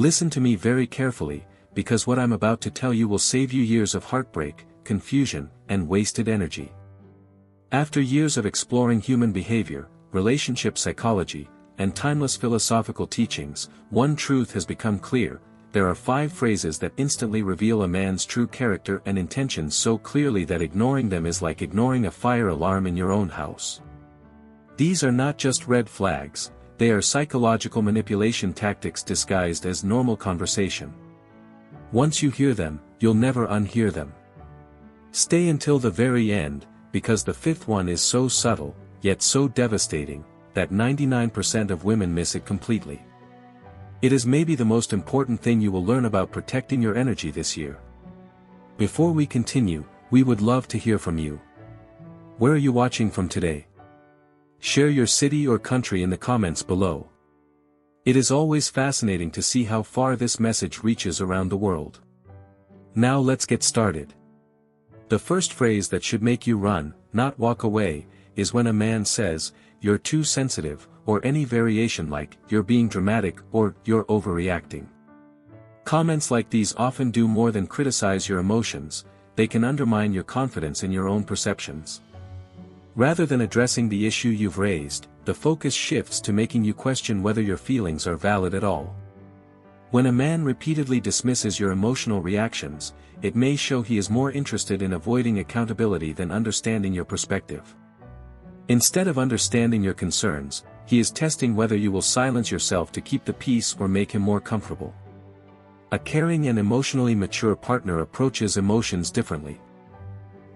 Listen to me very carefully, because what I'm about to tell you will save you years of heartbreak, confusion, and wasted energy. After years of exploring human behavior, relationship psychology, and timeless philosophical teachings, one truth has become clear: there are 5 phrases that instantly reveal a man's true character and intentions so clearly that ignoring them is like ignoring a fire alarm in your own house. These are not just red flags, they are psychological manipulation tactics disguised as normal conversation. Once you hear them, you'll never unhear them. Stay until the very end, because the 5th one is so subtle, yet so devastating, that 99% of women miss it completely. It is maybe the most important thing you will learn about protecting your energy this year. Before we continue, we would love to hear from you. Where are you watching from today? Share your city or country in the comments below. It is always fascinating to see how far this message reaches around the world. Now let's get started. The first phrase that should make you run, not walk away, is when a man says, "You're too sensitive," or any variation like, "You're being dramatic," or "You're overreacting." Comments like these often do more than criticize your emotions, they can undermine your confidence in your own perceptions. Rather than addressing the issue you've raised, the focus shifts to making you question whether your feelings are valid at all. When a man repeatedly dismisses your emotional reactions, it may show he is more interested in avoiding accountability than understanding your perspective. Instead of understanding your concerns, he is testing whether you will silence yourself to keep the peace or make him more comfortable. A caring and emotionally mature partner approaches emotions differently.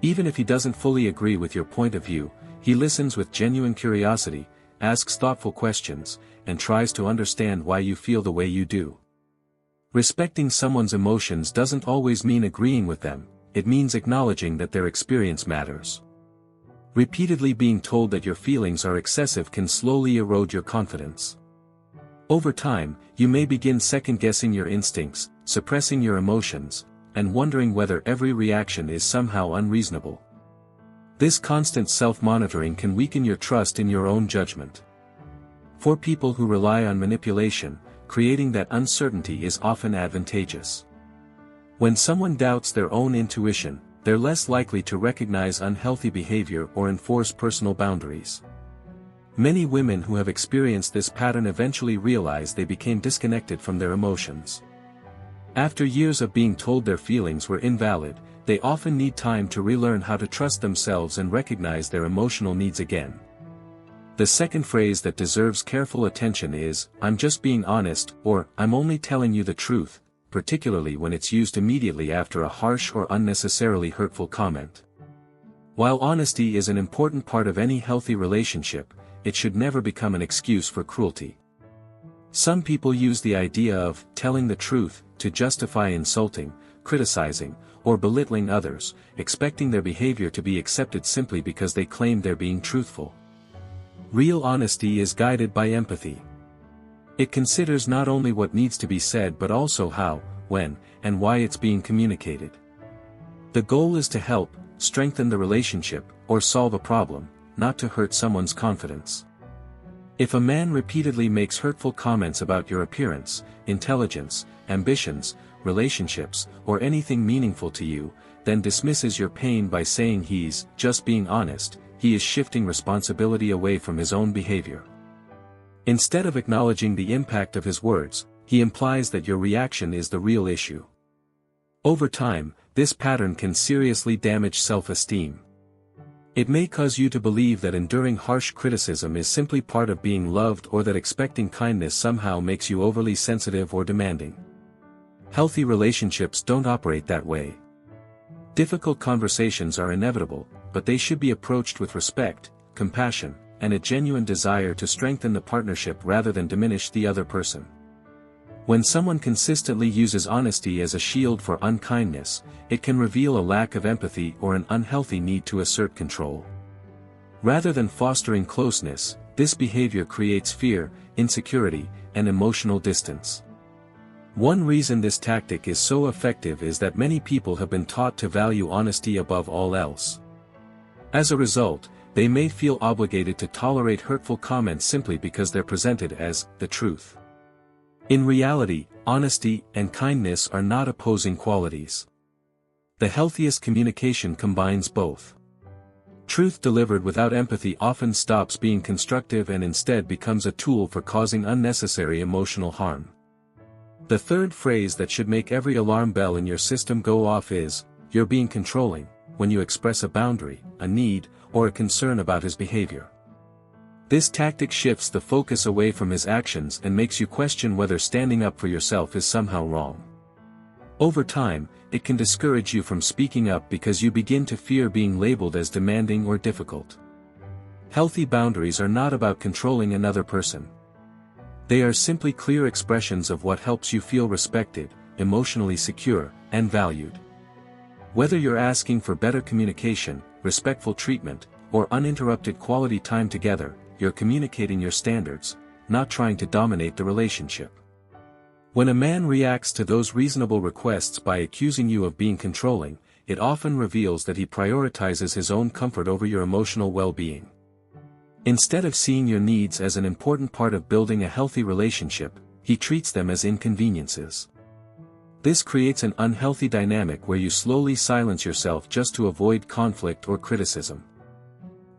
Even if he doesn't fully agree with your point of view, he listens with genuine curiosity, asks thoughtful questions, and tries to understand why you feel the way you do. Respecting someone's emotions doesn't always mean agreeing with them, it means acknowledging that their experience matters. Repeatedly being told that your feelings are excessive can slowly erode your confidence. Over time, you may begin second-guessing your instincts, suppressing your emotions, and wondering whether every reaction is somehow unreasonable. This constant self-monitoring can weaken your trust in your own judgment. For people who rely on manipulation, creating that uncertainty is often advantageous. When someone doubts their own intuition, they're less likely to recognize unhealthy behavior or enforce personal boundaries. Many women who have experienced this pattern eventually realize they became disconnected from their emotions. After years of being told their feelings were invalid, they often need time to relearn how to trust themselves and recognize their emotional needs again. The second phrase that deserves careful attention is, "I'm just being honest," or "I'm only telling you the truth," particularly when it's used immediately after a harsh or unnecessarily hurtful comment. While honesty is an important part of any healthy relationship, it should never become an excuse for cruelty. Some people use the idea of telling the truth to justify insulting, criticizing, or belittling others, expecting their behavior to be accepted simply because they claim they're being truthful. Real honesty is guided by empathy. It considers not only what needs to be said but also how, when, and why it's being communicated. The goal is to help, strengthen the relationship, or solve a problem, not to hurt someone's confidence. If a man repeatedly makes hurtful comments about your appearance, intelligence, ambitions, relationships, or anything meaningful to you, then dismisses your pain by saying he's just being honest, he is shifting responsibility away from his own behavior. Instead of acknowledging the impact of his words, he implies that your reaction is the real issue. Over time, this pattern can seriously damage self-esteem. It may cause you to believe that enduring harsh criticism is simply part of being loved, or that expecting kindness somehow makes you overly sensitive or demanding. Healthy relationships don't operate that way. Difficult conversations are inevitable, but they should be approached with respect, compassion, and a genuine desire to strengthen the partnership rather than diminish the other person. When someone consistently uses honesty as a shield for unkindness, it can reveal a lack of empathy or an unhealthy need to assert control. Rather than fostering closeness, this behavior creates fear, insecurity, and emotional distance. One reason this tactic is so effective is that many people have been taught to value honesty above all else. As a result, they may feel obligated to tolerate hurtful comments simply because they're presented as the truth. In reality, honesty and kindness are not opposing qualities. The healthiest communication combines both. Truth delivered without empathy often stops being constructive and instead becomes a tool for causing unnecessary emotional harm. The third phrase that should make every alarm bell in your system go off is, "You're being controlling," when you express a boundary, a need, or a concern about his behavior. This tactic shifts the focus away from his actions and makes you question whether standing up for yourself is somehow wrong. Over time, it can discourage you from speaking up because you begin to fear being labeled as demanding or difficult. Healthy boundaries are not about controlling another person. They are simply clear expressions of what helps you feel respected, emotionally secure, and valued. Whether you're asking for better communication, respectful treatment, or uninterrupted quality time together, you're communicating your standards, not trying to dominate the relationship. When a man reacts to those reasonable requests by accusing you of being controlling, it often reveals that he prioritizes his own comfort over your emotional well-being. Instead of seeing your needs as an important part of building a healthy relationship, he treats them as inconveniences. This creates an unhealthy dynamic where you slowly silence yourself just to avoid conflict or criticism.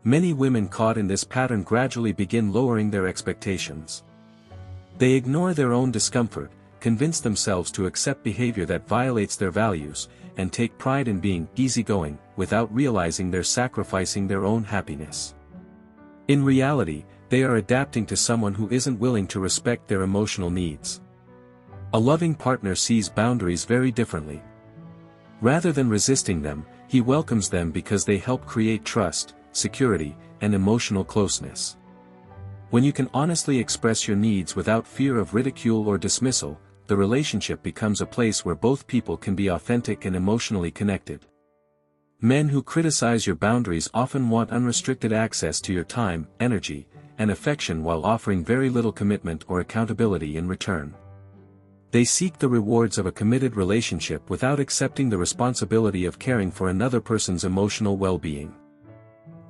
Many women caught in this pattern gradually begin lowering their expectations. They ignore their own discomfort, convince themselves to accept behavior that violates their values, and take pride in being easygoing, without realizing they're sacrificing their own happiness. In reality, they are adapting to someone who isn't willing to respect their emotional needs. A loving partner sees boundaries very differently. Rather than resisting them, he welcomes them because they help create trust, security, and emotional closeness. When you can honestly express your needs without fear of ridicule or dismissal, the relationship becomes a place where both people can be authentic and emotionally connected. Men who criticize your boundaries often want unrestricted access to your time, energy, and affection while offering very little commitment or accountability in return. They seek the rewards of a committed relationship without accepting the responsibility of caring for another person's emotional well-being.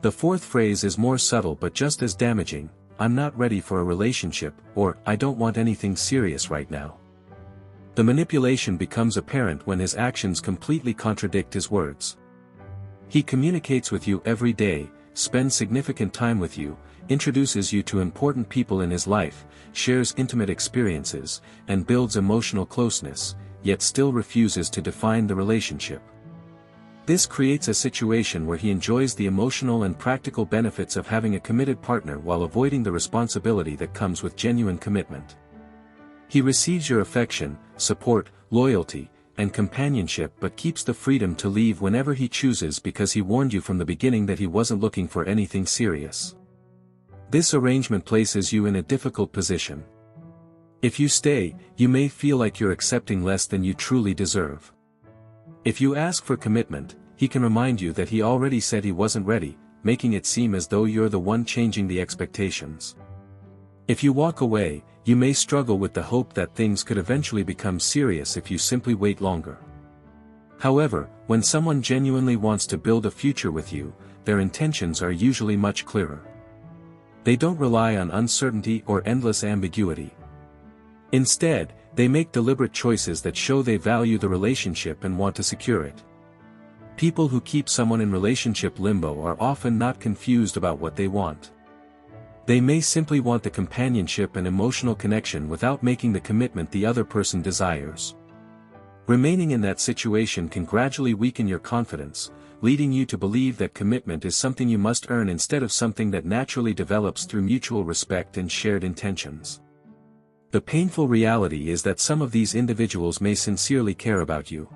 The fourth phrase is more subtle but just as damaging: "I'm not ready for a relationship," or "I don't want anything serious right now." The manipulation becomes apparent when his actions completely contradict his words. He communicates with you every day, spends significant time with you, introduces you to important people in his life, shares intimate experiences, and builds emotional closeness, yet still refuses to define the relationship. This creates a situation where he enjoys the emotional and practical benefits of having a committed partner while avoiding the responsibility that comes with genuine commitment. He receives your affection, support, loyalty, and companionship but keeps the freedom to leave whenever he chooses because he warned you from the beginning that he wasn't looking for anything serious. This arrangement places you in a difficult position. If you stay, you may feel like you're accepting less than you truly deserve. If you ask for commitment, he can remind you that he already said he wasn't ready, making it seem as though you're the one changing the expectations. If you walk away, you may struggle with the hope that things could eventually become serious if you simply wait longer. However, when someone genuinely wants to build a future with you, their intentions are usually much clearer. They don't rely on uncertainty or endless ambiguity. Instead, they make deliberate choices that show they value the relationship and want to secure it. People who keep someone in relationship limbo are often not confused about what they want. They may simply want the companionship and emotional connection without making the commitment the other person desires. Remaining in that situation can gradually weaken your confidence, leading you to believe that commitment is something you must earn instead of something that naturally develops through mutual respect and shared intentions. The painful reality is that some of these individuals may sincerely care about you.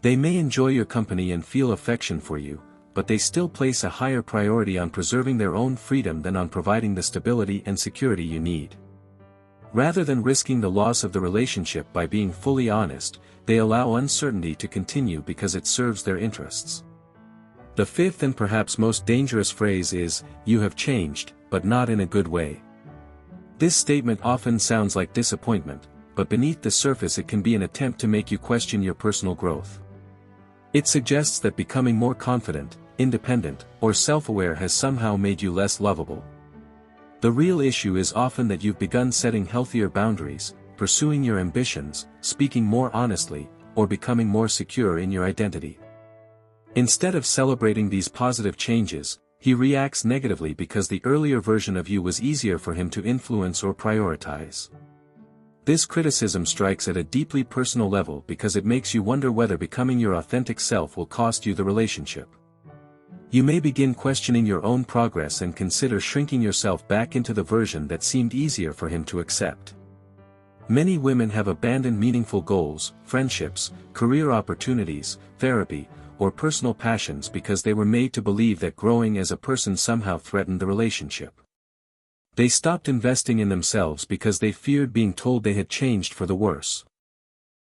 They may enjoy your company and feel affection for you, but they still place a higher priority on preserving their own freedom than on providing the stability and security you need. Rather than risking the loss of the relationship by being fully honest, they allow uncertainty to continue because it serves their interests. The fifth and perhaps most dangerous phrase is, "You have changed, but not in a good way." This statement often sounds like disappointment, but beneath the surface it can be an attempt to make you question your personal growth. It suggests that becoming more confident, independent, or self-aware has somehow made you less lovable. The real issue is often that you've begun setting healthier boundaries, pursuing your ambitions, speaking more honestly, or becoming more secure in your identity. Instead of celebrating these positive changes, he reacts negatively because the earlier version of you was easier for him to influence or prioritize. This criticism strikes at a deeply personal level because it makes you wonder whether becoming your authentic self will cost you the relationship. You may begin questioning your own progress and consider shrinking yourself back into the version that seemed easier for him to accept. Many women have abandoned meaningful goals, friendships, career opportunities, therapy, or personal passions because they were made to believe that growing as a person somehow threatened the relationship. They stopped investing in themselves because they feared being told they had changed for the worse.